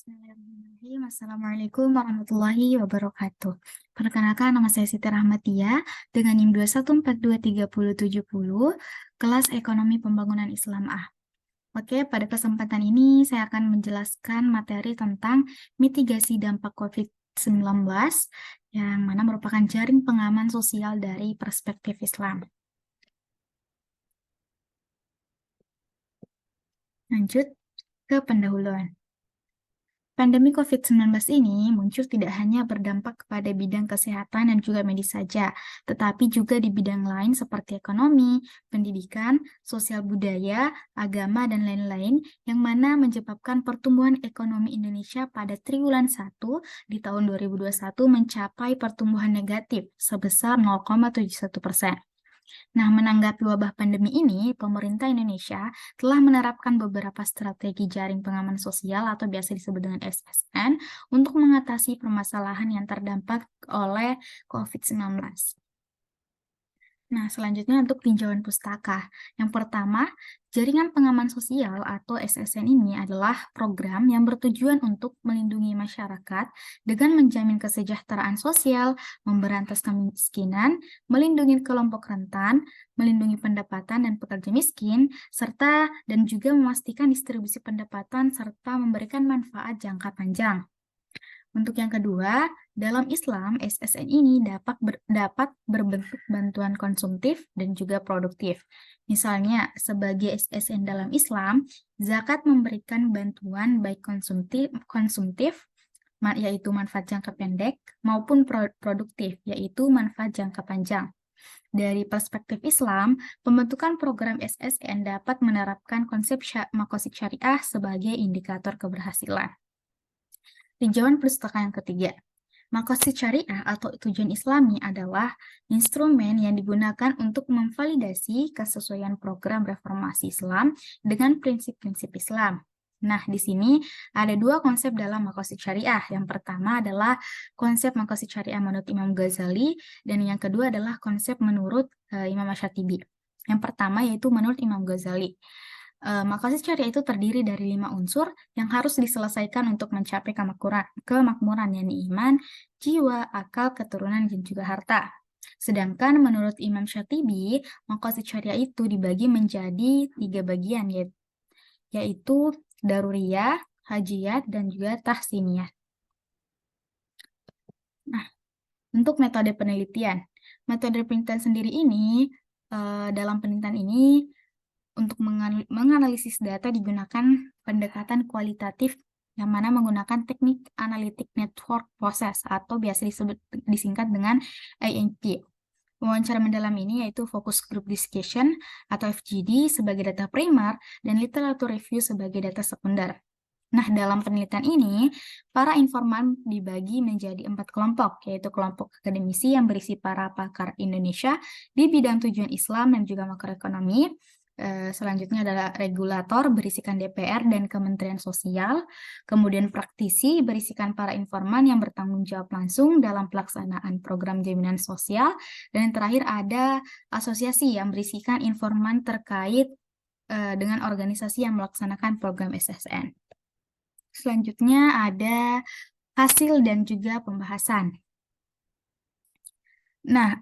Bismillahirrahmanirrahim. Assalamualaikum warahmatullahi wabarakatuh. Perkenalkan, nama saya Siti Rahmatia dengan NIM 2142370, kelas Ekonomi Pembangunan Islam A. Oke, pada kesempatan ini saya akan menjelaskan materi tentang mitigasi dampak COVID-19 yang mana merupakan jaring pengaman sosial dari perspektif Islam. Lanjut ke pendahuluan. Pandemi COVID-19 ini muncul tidak hanya berdampak kepada bidang kesehatan dan juga medis saja, tetapi juga di bidang lain seperti ekonomi, pendidikan, sosial budaya, agama, dan lain-lain, yang mana menyebabkan pertumbuhan ekonomi Indonesia pada triwulan 1 di tahun 2021 mencapai pertumbuhan negatif sebesar 0,71%. Nah, menanggapi wabah pandemi ini, pemerintah Indonesia telah menerapkan beberapa strategi jaring pengaman sosial atau biasa disebut dengan SSN untuk mengatasi permasalahan yang terdampak oleh COVID-19. Nah, selanjutnya untuk tinjauan pustaka. Yang pertama, jaringan pengaman sosial atau SSN ini adalah program yang bertujuan untuk melindungi masyarakat dengan menjamin kesejahteraan sosial, memberantas kemiskinan, melindungi kelompok rentan, melindungi pendapatan dan pekerja miskin, serta dan juga memastikan distribusi pendapatan serta memberikan manfaat jangka panjang. Untuk yang kedua, dalam Islam, SSN ini dapat berbentuk bantuan konsumtif dan juga produktif. Misalnya, sebagai SSN dalam Islam, zakat memberikan bantuan baik konsumtif yaitu manfaat jangka pendek, maupun produktif, yaitu manfaat jangka panjang. Dari perspektif Islam, pembentukan program SSN dapat menerapkan konsep makosid syariah sebagai indikator keberhasilan. Tinjauan pustaka yang ketiga. Makosid syariah atau tujuan Islami adalah instrumen yang digunakan untuk memvalidasi kesesuaian program reformasi Islam dengan prinsip-prinsip Islam. Nah, di sini ada dua konsep dalam makosid syariah. Yang pertama adalah konsep makosid syariah menurut Imam Ghazali, dan yang kedua adalah konsep menurut Imam Asyatibi. Yang pertama yaitu menurut Imam Ghazali. Makosid syariah itu terdiri dari 5 unsur yang harus diselesaikan untuk mencapai kemakmuran, yakni iman, jiwa, akal, keturunan, dan juga harta. Sedangkan menurut Imam Syatibi, makosid syariah itu dibagi menjadi 3 bagian, yaitu daruriyah, hajiyat, dan juga tahsiniyah. Nah, untuk metode penelitian. Metode penelitian sendiri ini, dalam penelitian ini, untuk menganalisis data digunakan pendekatan kualitatif yang mana menggunakan teknik analitik network process atau biasa disingkat dengan ANP. Wawancara mendalam ini yaitu focus group discussion atau FGD sebagai data primer dan literatur review sebagai data sekunder. Nah, dalam penelitian ini, para informan dibagi menjadi 4 kelompok, yaitu kelompok akademisi yang berisi para pakar Indonesia di bidang tujuan Islam dan juga makroekonomi. Selanjutnya adalah regulator berisikan DPR dan Kementerian Sosial, kemudian praktisi berisikan para informan yang bertanggung jawab langsung dalam pelaksanaan program jaminan sosial, dan yang terakhir ada asosiasi yang berisikan informan terkait dengan organisasi yang melaksanakan program SSN. Selanjutnya ada hasil dan juga pembahasan. Nah,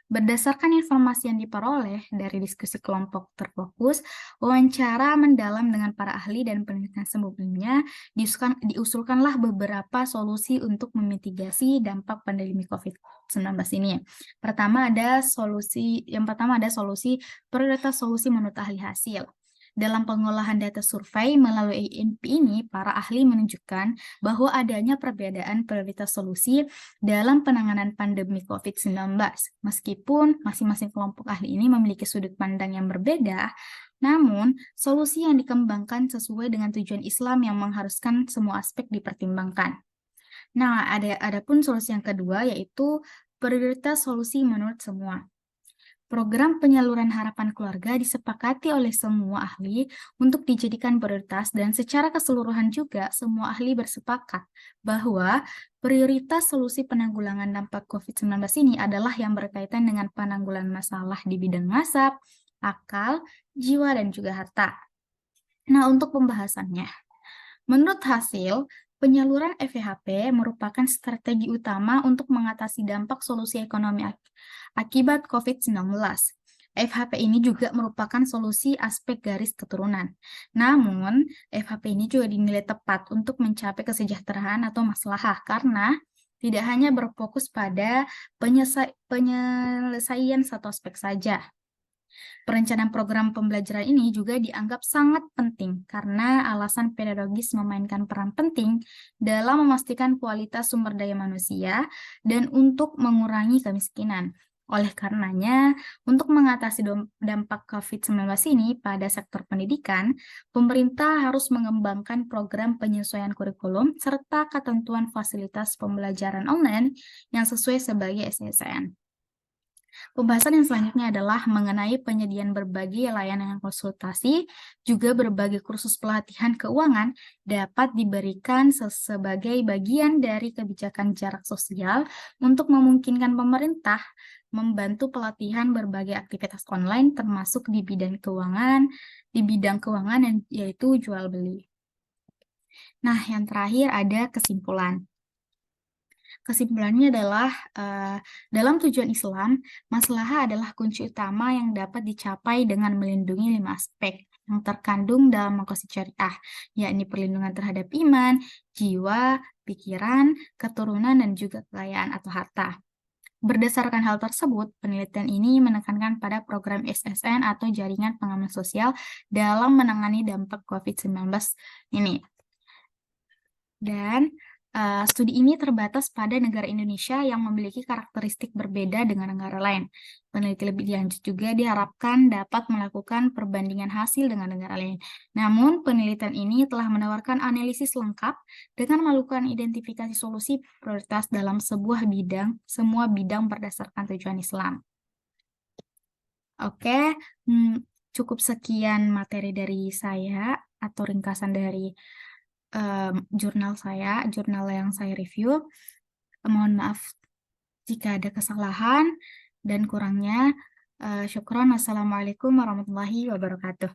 berdasarkan informasi yang diperoleh dari diskusi kelompok terfokus, wawancara mendalam dengan para ahli dan penelitian sebelumnya, diusulkanlah beberapa solusi untuk memitigasi dampak pandemi COVID-19 ini. Yang pertama ada solusi prioritas solusi menurut ahli hasil. Dalam pengolahan data survei melalui ANP ini, para ahli menunjukkan bahwa adanya perbedaan prioritas solusi dalam penanganan pandemi COVID-19. Meskipun masing-masing kelompok ahli ini memiliki sudut pandang yang berbeda, namun solusi yang dikembangkan sesuai dengan tujuan Islam yang mengharuskan semua aspek dipertimbangkan. Nah, ada pun solusi yang kedua yaitu prioritas solusi menurut semua. Program penyaluran harapan keluarga disepakati oleh semua ahli untuk dijadikan prioritas, dan secara keseluruhan juga semua ahli bersepakat bahwa prioritas solusi penanggulangan dampak COVID-19 ini adalah yang berkaitan dengan penanggulangan masalah di bidang nasab, akal, jiwa, dan juga harta. Nah, untuk pembahasannya. Menurut hasil, penyaluran FEHP merupakan strategi utama untuk mengatasi dampak solusi ekonomi akibat COVID-19. FHP ini juga merupakan solusi aspek garis keturunan. Namun, FHP ini juga dinilai tepat untuk mencapai kesejahteraan atau maslahah karena tidak hanya berfokus pada penyelesaian satu aspek saja. Perencanaan program pembelajaran ini juga dianggap sangat penting karena alasan pedagogis memainkan peran penting dalam memastikan kualitas sumber daya manusia dan untuk mengurangi kemiskinan. Oleh karenanya, untuk mengatasi dampak COVID-19 ini pada sektor pendidikan, pemerintah harus mengembangkan program penyesuaian kurikulum serta ketentuan fasilitas pembelajaran online yang sesuai sebagai SDSN. Pembahasan yang selanjutnya adalah mengenai penyediaan berbagai layanan konsultasi, juga berbagai kursus pelatihan keuangan dapat diberikan sebagai bagian dari kebijakan jarak sosial untuk memungkinkan pemerintah membantu pelatihan berbagai aktivitas online termasuk di bidang keuangan yaitu jual beli. Nah, yang terakhir ada kesimpulan. Kesimpulannya adalah dalam tujuan Islam, maslahah adalah kunci utama yang dapat dicapai dengan melindungi 5 aspek yang terkandung dalam maqasid syariah, yakni perlindungan terhadap iman, jiwa, pikiran, keturunan, dan juga kekayaan atau harta. Berdasarkan hal tersebut, penelitian ini menekankan pada program SSN atau Jaringan Pengaman Sosial dalam menangani dampak COVID-19 ini. Dan studi ini terbatas pada negara Indonesia yang memiliki karakteristik berbeda dengan negara lain. Peneliti lebih lanjut juga diharapkan dapat melakukan perbandingan hasil dengan negara lain. Namun, penelitian ini telah menawarkan analisis lengkap dengan melakukan identifikasi solusi prioritas dalam semua bidang berdasarkan tujuan Islam. Oke, cukup sekian materi dari saya atau ringkasan dari jurnal yang saya review. Mohon maaf jika ada kesalahan dan kurangnya. Syukron. Wassalamualaikum warahmatullahi wabarakatuh.